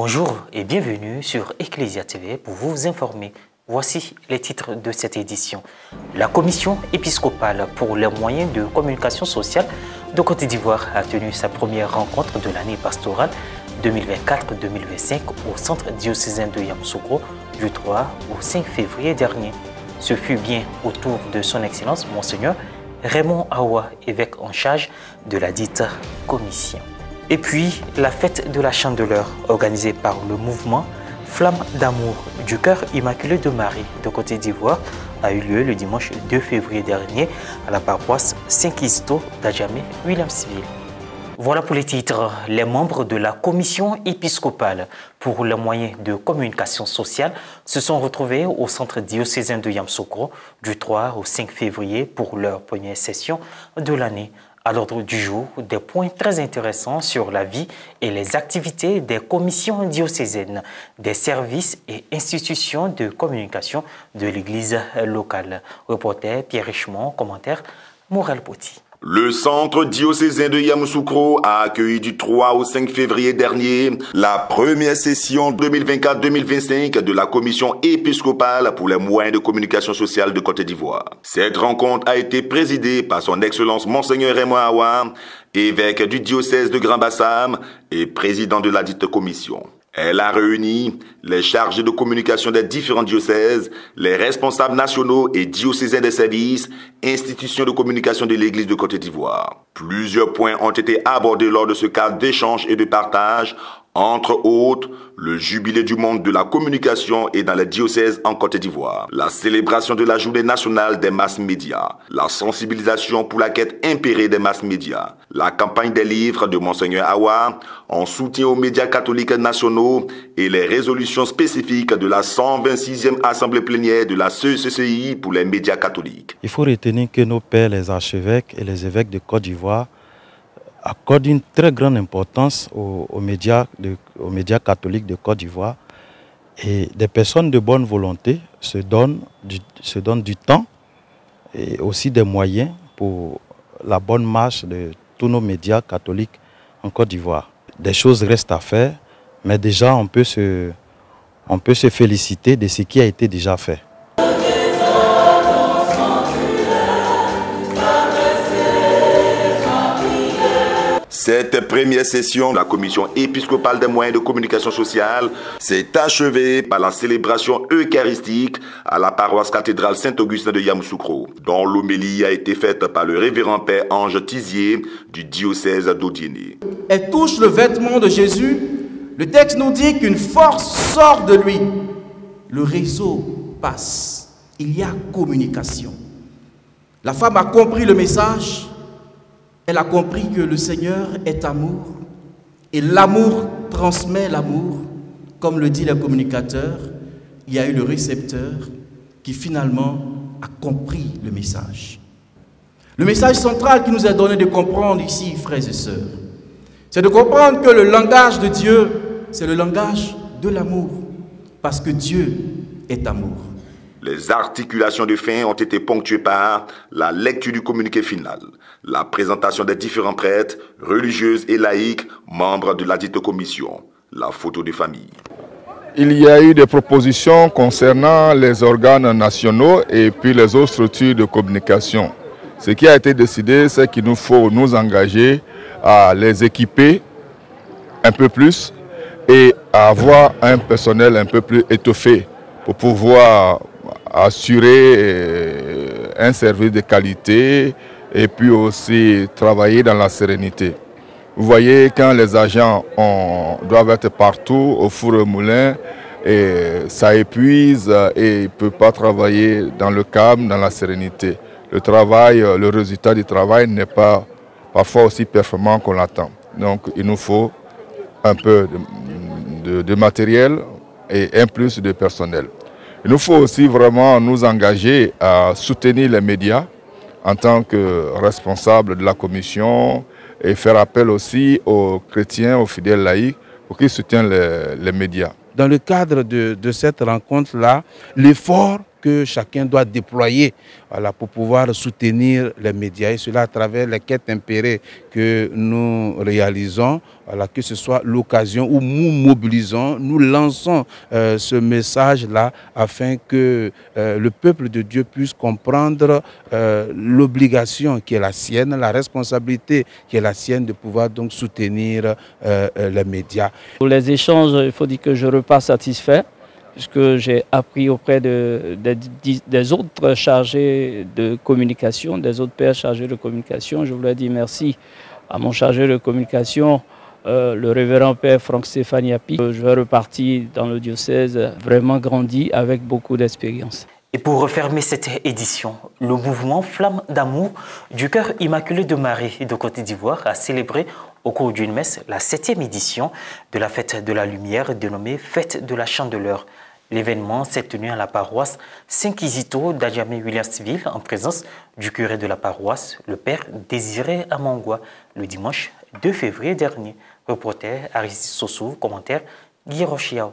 Bonjour et bienvenue sur Ecclesia TV pour vous informer. Voici les titres de cette édition. La commission épiscopale pour les moyens de communication sociale de Côte d'Ivoire a tenu sa première rencontre de l'année pastorale 2024-2025 au centre diocésain de Yamoussoukro du 3 au 5 février dernier. Ce fut bien autour de son Excellence Monseigneur Raymond Awa, évêque en charge de la dite commission. Et puis, la fête de la Chandeleur, organisée par le mouvement Flamme d'amour du cœur immaculé de Marie de Côte d'Ivoire, a eu lieu le dimanche 2 février dernier à la paroisse Saint-Kizito d'Adjamé, Williamsville. Voilà pour les titres. Les membres de la commission épiscopale pour les moyens de communication sociale se sont retrouvés au centre diocésain de Yamoussoukro du 3 au 5 février pour leur première session de l'année. À l'ordre du jour, des points très intéressants sur la vie et les activités des commissions diocésaines, des services et institutions de communication de l'église locale. Reporter Pierre Richemont, commentaire Morel Poti. Le centre diocésain de Yamoussoukro a accueilli du 3 au 5 février dernier la première session 2024-2025 de la commission épiscopale pour les moyens de communication sociale de Côte d'Ivoire. Cette rencontre a été présidée par son Excellence Monseigneur Raymond Awa, évêque du diocèse de Grand Bassam et président de la dite commission. Elle a réuni les chargés de communication des différents diocèses, les responsables nationaux et diocésains des services, institutions de communication de l'Église de Côte d'Ivoire. Plusieurs points ont été abordés lors de ce cadre d'échange et de partage, entre autres, le jubilé du monde de la communication et dans les diocèses en Côte d'Ivoire, la célébration de la journée nationale des masses médias, la sensibilisation pour la quête impérée des masses médias, la campagne des livres de Monseigneur Awa en soutien aux médias catholiques nationaux et les résolutions spécifiques de la 126e Assemblée plénière de la CECCI pour les médias catholiques. Il faut retenir que nos pères, les archevêques et les évêques de Côte d'Ivoire accorde une très grande importance aux médias catholiques de Côte d'Ivoire, et des personnes de bonne volonté se donnent du temps et aussi des moyens pour la bonne marche de tous nos médias catholiques en Côte d'Ivoire. Des choses restent à faire, mais déjà on peut se féliciter de ce qui a été déjà fait. Cette première session de la commission épiscopale des moyens de communication sociale s'est achevée par la célébration eucharistique à la paroisse cathédrale Saint-Augustin de Yamoussoukro, dont l'homélie a été faite par le révérend père Ange Tizier du diocèse d'Odiéné. Elle touche le vêtement de Jésus. Le texte nous dit qu'une force sort de lui. Le réseau passe. Il y a communication. La femme a compris le message. Elle a compris que le Seigneur est amour et l'amour transmet l'amour. Comme le dit le communicateur, il y a eu le récepteur qui finalement a compris le message. Le message central qui nous est donné de comprendre ici, frères et sœurs, c'est de comprendre que le langage de Dieu, c'est le langage de l'amour, parce que Dieu est amour. Les articulations de fin ont été ponctuées par la lecture du communiqué final, la présentation des différents prêtres, religieuses et laïcs, membres de la dite commission, la photo de famille. Il y a eu des propositions concernant les organes nationaux et puis les autres structures de communication. Ce qui a été décidé, c'est qu'il nous faut nous engager à les équiper un peu plus et à avoir un personnel un peu plus étoffé pour pouvoir assurer un service de qualité et puis aussi travailler dans la sérénité. Vous voyez, quand les agents doivent être partout au four et au moulin, et ça épuise et ils ne peuvent pas travailler dans le calme, dans la sérénité. Le résultat du travail n'est pas parfois aussi performant qu'on l'attend. Donc il nous faut un peu de matériel et un plus de personnel. Il nous faut aussi vraiment nous engager à soutenir les médias en tant que responsables de la commission et faire appel aussi aux chrétiens, aux fidèles laïcs pour qu'ils soutiennent les médias. Dans le cadre de cette rencontre-là, l'effort que chacun doit déployer pour pouvoir soutenir les médias, et cela à travers les quêtes impérées que nous réalisons, que ce soit l'occasion où nous mobilisons, nous lançons ce message-là afin que le peuple de Dieu puisse comprendre l'obligation qui est la sienne, la responsabilité qui est la sienne de pouvoir donc soutenir les médias. Pour les échanges, il faut dire que je repars satisfait, puisque j'ai appris auprès des autres chargés de communication, des autres pères chargés de communication. Je voulais dire merci à mon chargé de communication, le révérend père Franck Stéphaniapi. Je vais repartir dans le diocèse vraiment grandi avec beaucoup d'expérience. Et pour refermer cette édition, le mouvement Flamme d'amour du cœur immaculé de Marie de Côte d'Ivoire a célébré au cours d'une messe la 7e édition de la fête de la lumière dénommée Fête de la Chandeleur. L'événement s'est tenu à la paroisse Saint-Kizito d'Adjamé-Williamsville en présence du curé de la paroisse, le père Désiré Amangwa, le dimanche 2 février dernier. Reporter Aristide Sossou, commentaire Guy Rochiao.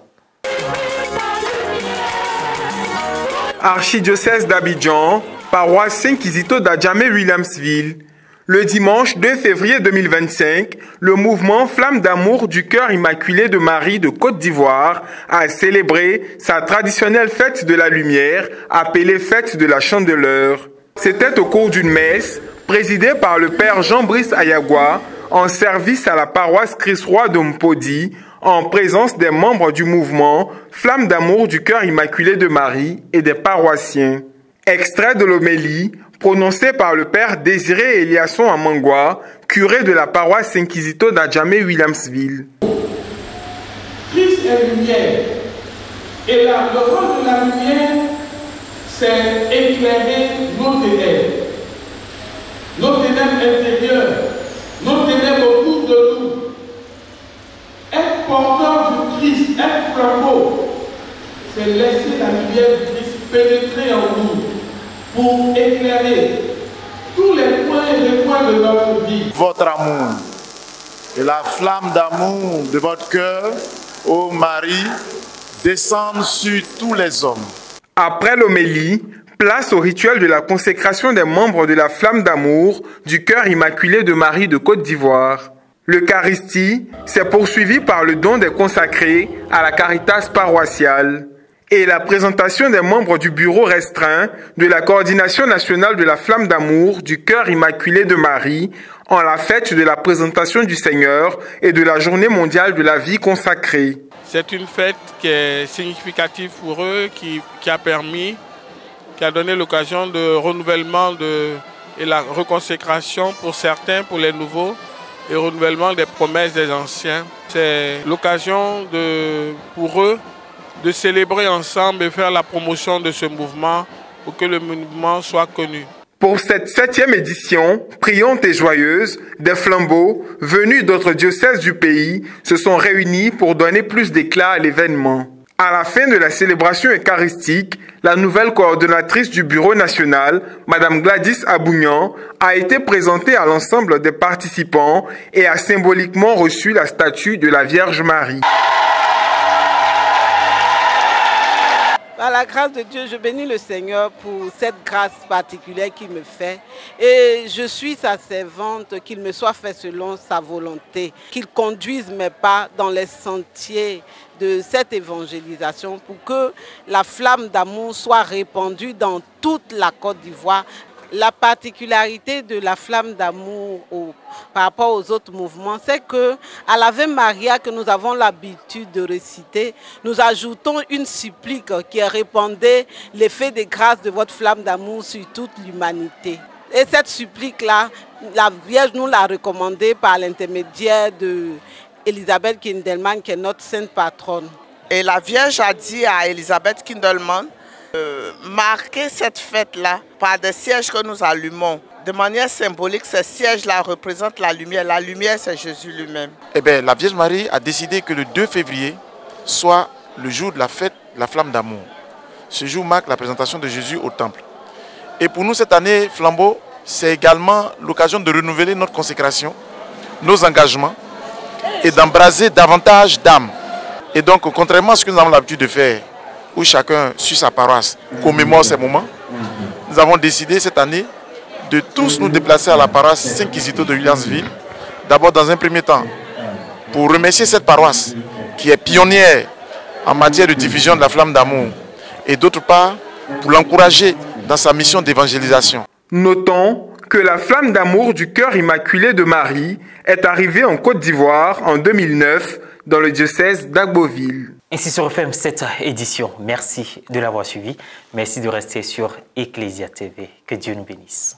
Archidiocèse d'Abidjan, paroisse Saint-Kizito d'Adjamé-Williamsville. Le dimanche 2 février 2025, le mouvement Flamme d'amour du cœur immaculé de Marie de Côte d'Ivoire a célébré sa traditionnelle fête de la lumière, appelée fête de la Chandeleur. C'était au cours d'une messe présidée par le père Jean-Brice Ayagua en service à la paroisse Christ-Roi de Mpodi, en présence des membres du mouvement Flamme d'amour du cœur immaculé de Marie et des paroissiens. Extrait de l'homélie prononcée par le père Désiré Eliasson Amangwa, curé de la paroisse Saint-Kizito d'Adjamé-Williamsville. Christ est lumière. Et là, le rôle de la lumière, c'est éclairer nos ténèbres. Nos ténèbres intérieures, nos ténèbres autour de nous. Être porteur du Christ, être flambeau, c'est laisser la lumière du Christ pénétrer en nous pour éclairer tous les points et les points de notre vie. Votre amour et la flamme d'amour de votre cœur, ô Marie, descendent sur tous les hommes. Après l'homélie, place au rituel de la consécration des membres de la flamme d'amour du cœur immaculé de Marie de Côte d'Ivoire. L'Eucharistie s'est poursuivie par le don des consacrés à la Caritas paroissiale et la présentation des membres du bureau restreint de la coordination nationale de la flamme d'amour du cœur immaculé de Marie en la fête de la présentation du Seigneur et de la journée mondiale de la vie consacrée. C'est une fête qui est significative pour eux, qui a donné l'occasion de renouvellement et la reconsécration pour certains, pour les nouveaux, et renouvellement des promesses des anciens. C'est l'occasion pour eux de célébrer ensemble et faire la promotion de ce mouvement pour que le mouvement soit connu. Pour cette 7e édition, brillante et joyeuse, des flambeaux venus d'autres diocèses du pays se sont réunis pour donner plus d'éclat à l'événement. À la fin de la célébration eucharistique, la nouvelle coordonnatrice du bureau national, Madame Gladys Abougnan, a été présentée à l'ensemble des participants et a symboliquement reçu la statue de la Vierge Marie. Par la grâce de Dieu, je bénis le Seigneur pour cette grâce particulière qu'il me fait. Et je suis sa servante, qu'il me soit fait selon sa volonté, qu'il conduise mes pas dans les sentiers de cette évangélisation pour que la flamme d'amour soit répandue dans toute la Côte d'Ivoire. La particularité de la flamme d'amour par rapport aux autres mouvements, c'est qu'à l'Ave Maria que nous avons l'habitude de réciter, nous ajoutons une supplique qui répandait l'effet de grâce de votre flamme d'amour sur toute l'humanité. Et cette supplique-là, la Vierge nous l'a recommandée par l'intermédiaire d'Elisabeth Kindelman, qui est notre sainte patronne. Et la Vierge a dit à Elisabeth Kindelman, marquer cette fête-là par des sièges que nous allumons. De manière symbolique, ces sièges-là représentent la lumière. La lumière, c'est Jésus lui-même. Eh bien, la Vierge Marie a décidé que le 2 février soit le jour de la fête de la flamme d'amour. Ce jour marque la présentation de Jésus au temple. Et pour nous, cette année, Flambeau, c'est également l'occasion de renouveler notre consécration, nos engagements et d'embraser davantage d'âmes. Et donc, contrairement à ce que nous avons l'habitude de faire où chacun suit sa paroisse, commémore ces moments, nous avons décidé cette année de tous nous déplacer à la paroisse Saint-Kizito de Williamsville, d'abord dans un premier temps, pour remercier cette paroisse qui est pionnière en matière de diffusion de la flamme d'amour, et d'autre part, pour l'encourager dans sa mission d'évangélisation. Notons que la flamme d'amour du cœur immaculé de Marie est arrivée en Côte d'Ivoire en 2009 dans le diocèse d'Agboville. Ainsi se referme cette édition. Merci de l'avoir suivi. Merci de rester sur Ecclesia TV. Que Dieu nous bénisse.